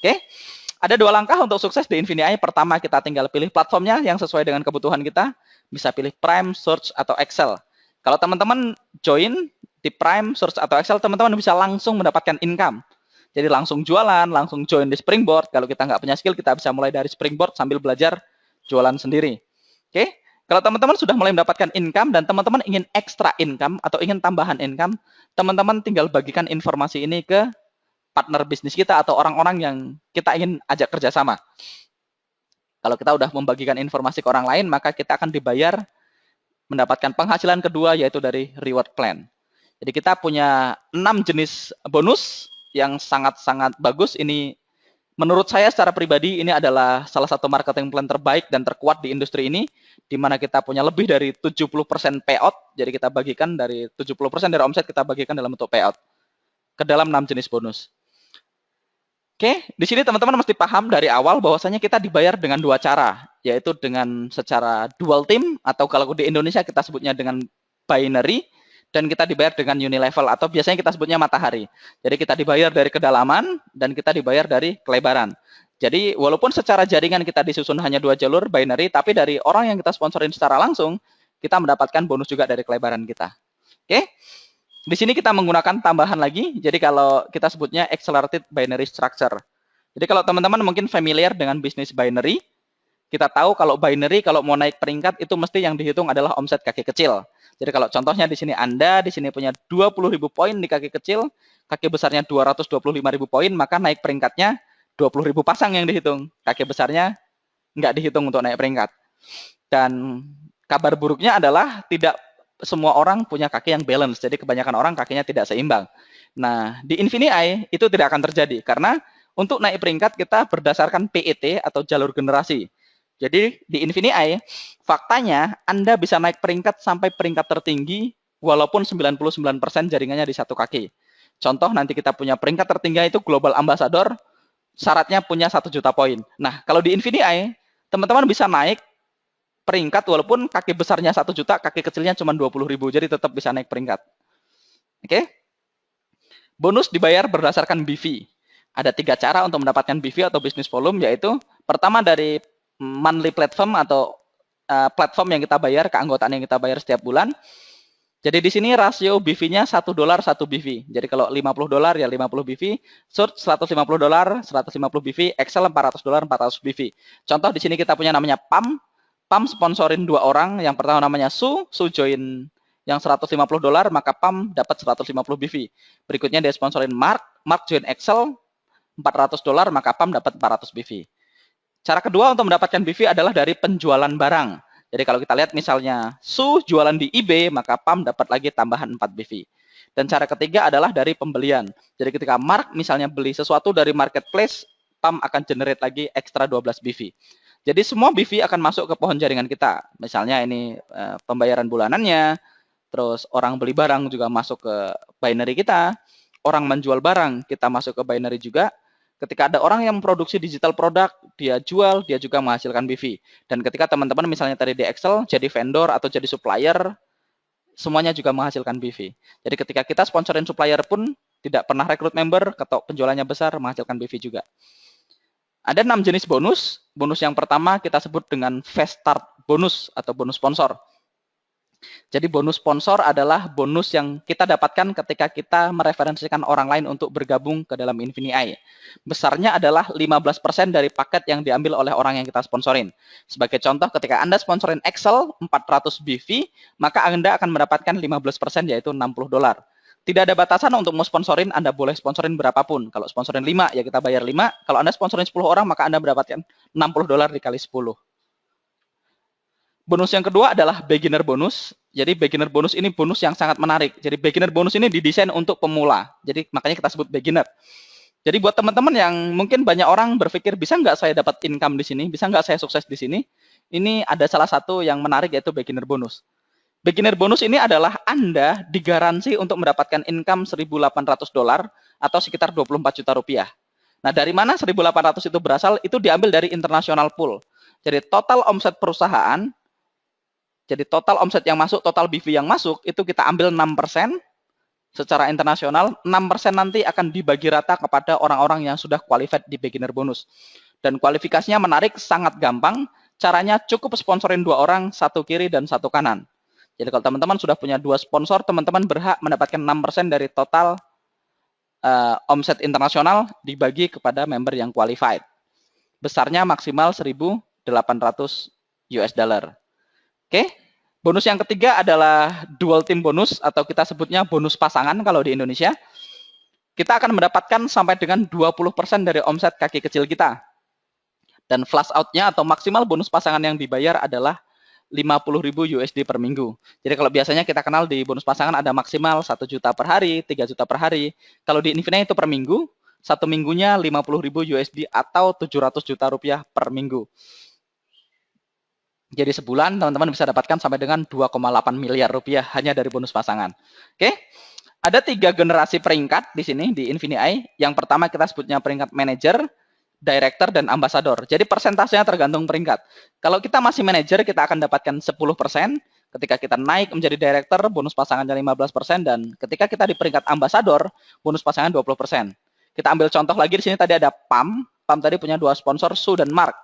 Oke, ada 2 langkah untuk sukses di Infinity. Pertama, kita tinggal pilih platformnya yang sesuai dengan kebutuhan kita. Bisa pilih Prime, Search, atau Excel. Kalau teman-teman join di Prime, Search, atau Excel, teman-teman bisa langsung mendapatkan income. Jadi langsung jualan, langsung join di Springboard. Kalau kita nggak punya skill, kita bisa mulai dari Springboard sambil belajar jualan sendiri. Oke, kalau teman-teman sudah mulai mendapatkan income dan teman-teman ingin extra income atau ingin tambahan income, teman-teman tinggal bagikan informasi ini ke partner bisnis kita atau orang-orang yang kita ingin ajak kerjasama. Kalau kita udah membagikan informasi ke orang lain, maka kita akan dibayar mendapatkan penghasilan kedua, yaitu dari reward plan. Jadi kita punya 6 jenis bonus yang sangat-sangat bagus. Ini menurut saya secara pribadi ini adalah salah satu marketing plan terbaik dan terkuat di industri ini, di mana kita punya lebih dari 70% payout. Jadi kita bagikan dari 70% dari omset kita bagikan dalam bentuk payout ke dalam 6 jenis bonus. Oke, di sini teman-teman mesti paham dari awal bahwasanya kita dibayar dengan 2 cara, yaitu dengan secara dual team atau kalau di Indonesia kita sebutnya dengan binary, dan kita dibayar dengan unilevel atau biasanya kita sebutnya matahari. Jadi kita dibayar dari kedalaman dan kita dibayar dari kelebaran. Jadi walaupun secara jaringan kita disusun hanya 2 jalur binary, tapi dari orang yang kita sponsorin secara langsung, kita mendapatkan bonus juga dari kelebaran kita. Oke? Di sini kita menggunakan tambahan lagi, jadi kalau kita sebutnya accelerated binary structure. Jadi kalau teman-teman mungkin familiar dengan bisnis binary, kita tahu kalau binary kalau mau naik peringkat itu mesti yang dihitung adalah omset kaki kecil. Jadi kalau contohnya di sini Anda di sini punya 20.000 poin di kaki kecil, kaki besarnya 225.000 poin, maka naik peringkatnya 20.000 pasang yang dihitung. Kaki besarnya nggak dihitung untuk naik peringkat. Dan kabar buruknya adalah tidak semua orang punya kaki yang balance, jadi kebanyakan orang kakinya tidak seimbang. Nah, di Infinity itu tidak akan terjadi, karena untuk naik peringkat kita berdasarkan PET atau jalur generasi. Jadi di Infinity, faktanya Anda bisa naik peringkat sampai peringkat tertinggi, walaupun 99% jaringannya di satu kaki. Contoh nanti kita punya peringkat tertinggi itu Global Ambassador, syaratnya punya 1 juta poin. Nah, kalau di Infinity, teman-teman bisa naik peringkat walaupun kaki besarnya 1 juta, kaki kecilnya cuma 20.000, jadi tetap bisa naik peringkat. Oke? Bonus dibayar berdasarkan BV. Ada 3 cara untuk mendapatkan BV atau business volume, yaitu pertama dari monthly platform atau platform yang kita bayar, keanggotaan yang kita bayar setiap bulan. Jadi di sini rasio BV-nya $1 1 BV. Jadi kalau $50 ya 50 BV, Search $150, 150 BV, Excel $400 400 BV. Contoh di sini kita punya namanya PAM. PAM sponsorin 2 orang, yang pertama namanya Su join yang $150, maka PAM dapat 150 BV. Berikutnya dia sponsorin Mark join Excel $400, maka PAM dapat 400 BV. Cara kedua untuk mendapatkan BV adalah dari penjualan barang. Jadi kalau kita lihat misalnya Su jualan di eBay, maka PAM dapat lagi tambahan 4 BV. Dan cara ketiga adalah dari pembelian. Jadi ketika Mark misalnya beli sesuatu dari marketplace, PAM akan generate lagi ekstra 12 BV. Jadi semua BV akan masuk ke pohon jaringan kita. Misalnya ini pembayaran bulanannya, terus orang beli barang juga masuk ke binary kita, orang menjual barang kita masuk ke binary juga. Ketika ada orang yang memproduksi digital produk, dia jual, dia juga menghasilkan BV. Dan ketika teman-teman misalnya tadi di Excel, jadi vendor atau jadi supplier, semuanya juga menghasilkan BV. Jadi ketika kita sponsorin supplier pun, tidak pernah rekrut member, atau penjualannya besar, menghasilkan BV juga. Ada 6 jenis bonus. Bonus yang pertama kita sebut dengan fast start bonus atau bonus sponsor. Jadi bonus sponsor adalah bonus yang kita dapatkan ketika kita mereferensikan orang lain untuk bergabung ke dalam Infinity. Besarnya adalah 15% dari paket yang diambil oleh orang yang kita sponsorin. Sebagai contoh, ketika Anda sponsorin Excel 400 BV, maka Anda akan mendapatkan 15%, yaitu $60. Tidak ada batasan untuk mau sponsorin, Anda boleh sponsorin berapapun. Kalau sponsorin 5, ya kita bayar 5. Kalau Anda sponsorin 10 orang, maka Anda mendapatkan $60 dikali 10. Bonus yang kedua adalah beginner bonus. Jadi beginner bonus ini bonus yang sangat menarik. Jadi beginner bonus ini didesain untuk pemula. Jadi makanya kita sebut beginner. Jadi buat teman-teman yang mungkin banyak orang berpikir, bisa nggak saya dapat income di sini? Bisa nggak saya sukses di sini? Ini ada salah satu yang menarik, yaitu beginner bonus. Beginner bonus ini adalah Anda digaransi untuk mendapatkan income $1.800 atau sekitar 24 juta rupiah. Nah, dari mana 1.800 itu berasal? Itu diambil dari international pool. Jadi total omset perusahaan, jadi total omset yang masuk, total BV yang masuk, itu kita ambil 6%, secara internasional, 6% nanti akan dibagi rata kepada orang-orang yang sudah qualified di beginner bonus. Dan kualifikasinya menarik, sangat gampang. Caranya cukup sponsorin 2 orang, 1 kiri dan 1 kanan. Jadi kalau teman-teman sudah punya 2 sponsor, teman-teman berhak mendapatkan 6% dari total omset internasional dibagi kepada member yang qualified. Besarnya maksimal 1.800 US dollar. Oke. Bonus yang ketiga adalah dual team bonus atau kita sebutnya bonus pasangan kalau di Indonesia. Kita akan mendapatkan sampai dengan 20% dari omset kaki kecil kita. Dan flash out-nya atau maksimal bonus pasangan yang dibayar adalah 50.000 USD per minggu. Jadi kalau biasanya kita kenal di bonus pasangan ada maksimal 1 juta per hari, 3 juta per hari. Kalau di Infinity itu per minggu, 1 minggunya 50.000 USD atau 700 juta rupiah per minggu. Jadi sebulan teman-teman bisa dapatkan sampai dengan 2,8 miliar rupiah hanya dari bonus pasangan. Oke. Ada 3 generasi peringkat di sini di Infinity. Yang pertama kita sebutnya peringkat manager, director, dan ambassador. Jadi persentasenya tergantung peringkat. Kalau kita masih manager, kita akan dapatkan 10%. Ketika kita naik menjadi director, bonus pasangannya 15%. Dan ketika kita di peringkat ambassador, bonus pasangan 20%. Kita ambil contoh lagi di sini tadi ada PAM. PAM tadi punya 2 sponsor, Su dan Mark.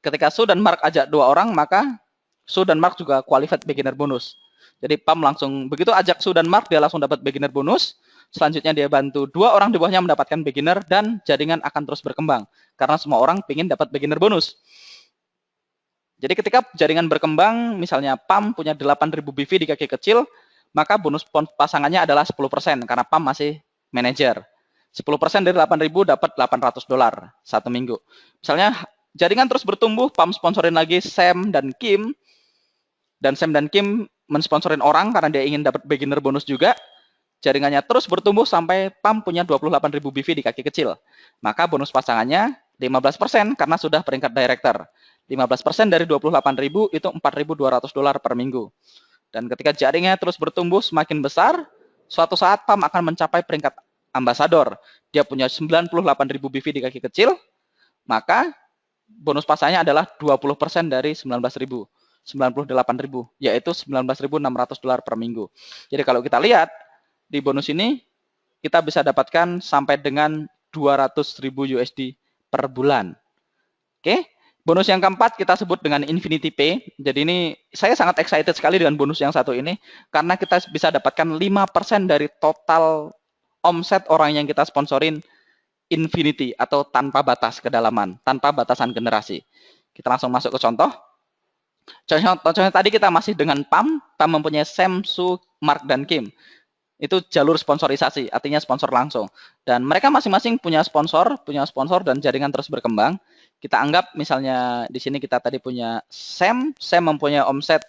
Ketika Su dan Mark ajak 2 orang, maka Su dan Mark juga qualified beginner bonus. Jadi PAM langsung, begitu ajak Su dan Mark, dia langsung dapat beginner bonus. Selanjutnya dia bantu 2 orang di bawahnya mendapatkan beginner dan jaringan akan terus berkembang. Karena semua orang ingin dapat beginner bonus. Jadi ketika jaringan berkembang, misalnya PAM punya 8.000 BV di kaki kecil, maka bonus pasangannya adalah 10% karena PAM masih manajer. 10% dari 8.000 dapat $800 1 minggu. Misalnya jaringan terus bertumbuh, PAM sponsorin lagi Sam dan Kim. Dan Sam dan Kim mensponsorin orang karena dia ingin dapat beginner bonus juga. Jaringannya terus bertumbuh sampai PAM punya 28.000 BV di kaki kecil. Maka bonus pasangannya 15% karena sudah peringkat director. 15% dari 28.000 itu $4.200 per minggu. Dan ketika jaringannya terus bertumbuh semakin besar, suatu saat PAM akan mencapai peringkat ambassador. Dia punya 98.000 BV di kaki kecil, maka bonus pasangannya adalah 20% dari 19.000. 98.000, yaitu $19.600 per minggu. Jadi kalau kita lihat, di bonus ini kita bisa dapatkan sampai dengan 200.000 USD per bulan. Oke, bonus yang keempat kita sebut dengan Infinity Pay. Jadi ini saya sangat excited sekali dengan bonus yang satu ini karena kita bisa dapatkan 5% dari total omset orang yang kita sponsorin Infinity atau tanpa batas kedalaman, tanpa batasan generasi. Kita langsung masuk ke contoh. Contohnya tadi kita masih dengan PAM mempunyai Sam, Su, Mark, dan Kim. Itu jalur sponsorisasi, artinya sponsor langsung. Dan mereka masing-masing punya sponsor dan jaringan terus berkembang. Kita anggap misalnya di sini kita tadi punya Sam mempunyai omset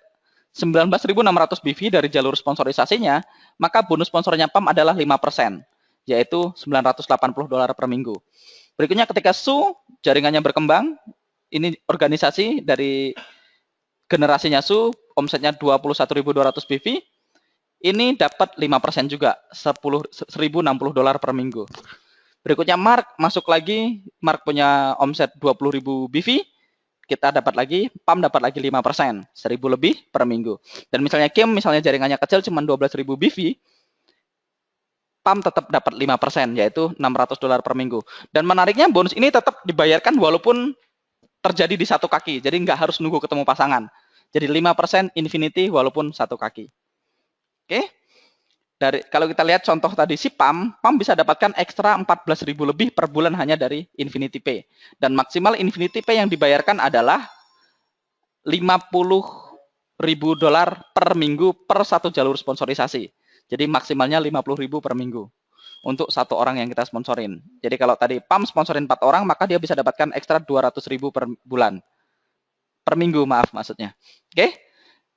19.600 BV dari jalur sponsorisasinya, maka bonus sponsornya PAM adalah 5%, yaitu $980 per minggu. Berikutnya ketika Su jaringannya berkembang, ini organisasi dari generasinya Su, omsetnya 21.200 BV, ini dapat 5% juga, $1.060 per minggu. Berikutnya Mark masuk lagi, Mark punya omset 20.000 BV, kita dapat lagi, PAM dapat lagi 5%, 1.000 lebih per minggu. Dan misalnya Kim, misalnya jaringannya kecil cuma 12.000 BV, PAM tetap dapat 5%, yaitu $600 per minggu. Dan menariknya bonus ini tetap dibayarkan walaupun terjadi di satu kaki, jadi nggak harus nunggu ketemu pasangan. Jadi 5% Infinity walaupun satu kaki. Oke, kalau kita lihat contoh tadi si PAM bisa dapatkan ekstra 14.000 lebih per bulan hanya dari Infinity Pay. Dan maksimal Infinity Pay yang dibayarkan adalah $50.000 per minggu per satu jalur sponsorisasi. Jadi maksimalnya 50.000 per minggu untuk satu orang yang kita sponsorin. Jadi kalau tadi PAM sponsorin 4 orang, maka dia bisa dapatkan ekstra 200.000 per bulan. Per minggu, maaf maksudnya. Oke.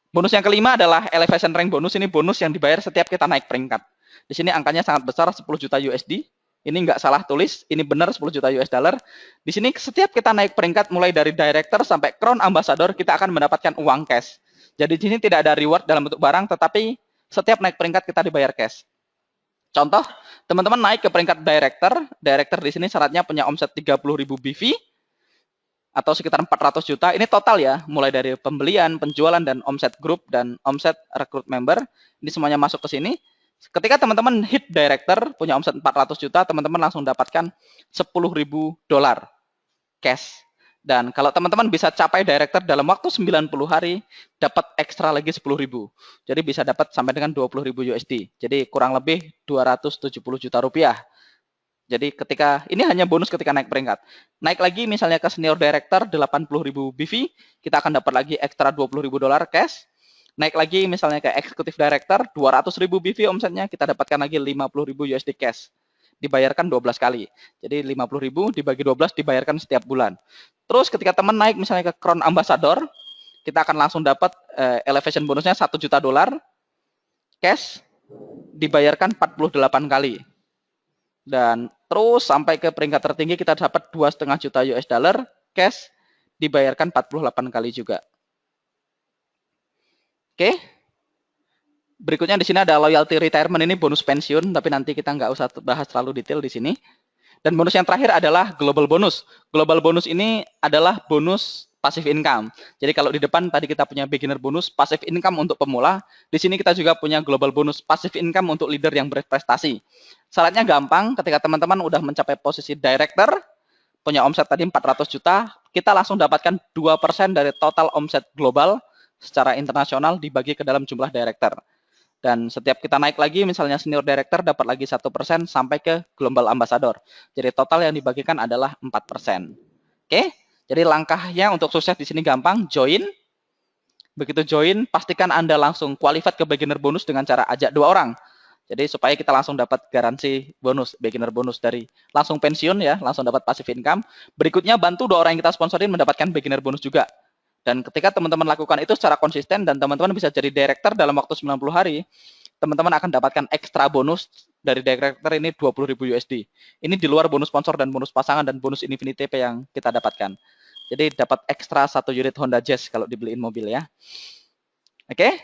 Bonus yang kelima adalah elevation rank bonus. Ini bonus yang dibayar setiap kita naik peringkat. Di sini angkanya sangat besar, 10 juta USD. Ini nggak salah tulis, ini benar 10 juta US dollar. Di sini setiap kita naik peringkat mulai dari director sampai crown ambassador, kita akan mendapatkan uang cash. Jadi di sini tidak ada reward dalam bentuk barang, tetapi setiap naik peringkat kita dibayar cash. Contoh, teman-teman naik ke peringkat director. Director di sini syaratnya punya omset 30.000 BV atau sekitar 400 juta. Ini total ya, mulai dari pembelian, penjualan, dan omset grup, dan omset rekrut member. Ini semuanya masuk ke sini. Ketika teman-teman hit director, punya omset 400 juta, teman-teman langsung dapatkan $10.000 cash. Dan kalau teman-teman bisa capai director dalam waktu 90 hari, dapat ekstra lagi 10.000. Jadi bisa dapat sampai dengan 20.000 USD. Jadi kurang lebih 270 juta rupiah. Jadi ketika ini hanya bonus ketika naik peringkat. Naik lagi misalnya ke senior director 80.000 BV, kita akan dapat lagi ekstra $20.000 cash. Naik lagi misalnya ke executive director 200.000 BV omsetnya, kita dapatkan lagi 50.000 USD cash. Dibayarkan 12 kali. Jadi 50.000 dibagi 12 dibayarkan setiap bulan. Terus ketika teman naik misalnya ke Crown Ambassador, kita akan langsung dapat elevation bonusnya $1 juta cash, dibayarkan 48 kali. Dan terus sampai ke peringkat tertinggi kita dapat 2,5 juta US dollar cash, dibayarkan 48 kali juga. Oke. Berikutnya di sini ada loyalty retirement, ini bonus pensiun, tapi nanti kita nggak usah bahas terlalu detail di sini. Dan bonus yang terakhir adalah global bonus. Global bonus ini adalah bonus passive income. Jadi kalau di depan tadi kita punya beginner bonus, passive income untuk pemula, di sini kita juga punya global bonus passive income untuk leader yang berprestasi. Syaratnya gampang, ketika teman-teman udah mencapai posisi director, punya omset tadi 400 juta, kita langsung dapatkan 2% dari total omset global secara internasional dibagi ke dalam jumlah director. Dan setiap kita naik lagi, misalnya senior director dapat lagi 1% sampai ke global ambassador. Jadi total yang dibagikan adalah 4%. Oke, jadi langkahnya untuk sukses di sini gampang, join. Begitu join, pastikan Anda langsung qualified ke beginner bonus dengan cara ajak 2 orang. Jadi supaya kita langsung dapat garansi bonus, beginner bonus dari langsung pensiun ya, langsung dapat passive income. Berikutnya bantu 2 orang yang kita sponsorin mendapatkan beginner bonus juga. Dan ketika teman-teman lakukan itu secara konsisten dan teman-teman bisa jadi director dalam waktu 90 hari, teman-teman akan dapatkan ekstra bonus dari director ini 20.000 USD. Ini di luar bonus sponsor dan bonus pasangan dan bonus Infinity TP yang kita dapatkan. Jadi dapat ekstra 1 unit Honda Jazz kalau dibeliin mobil ya. Oke?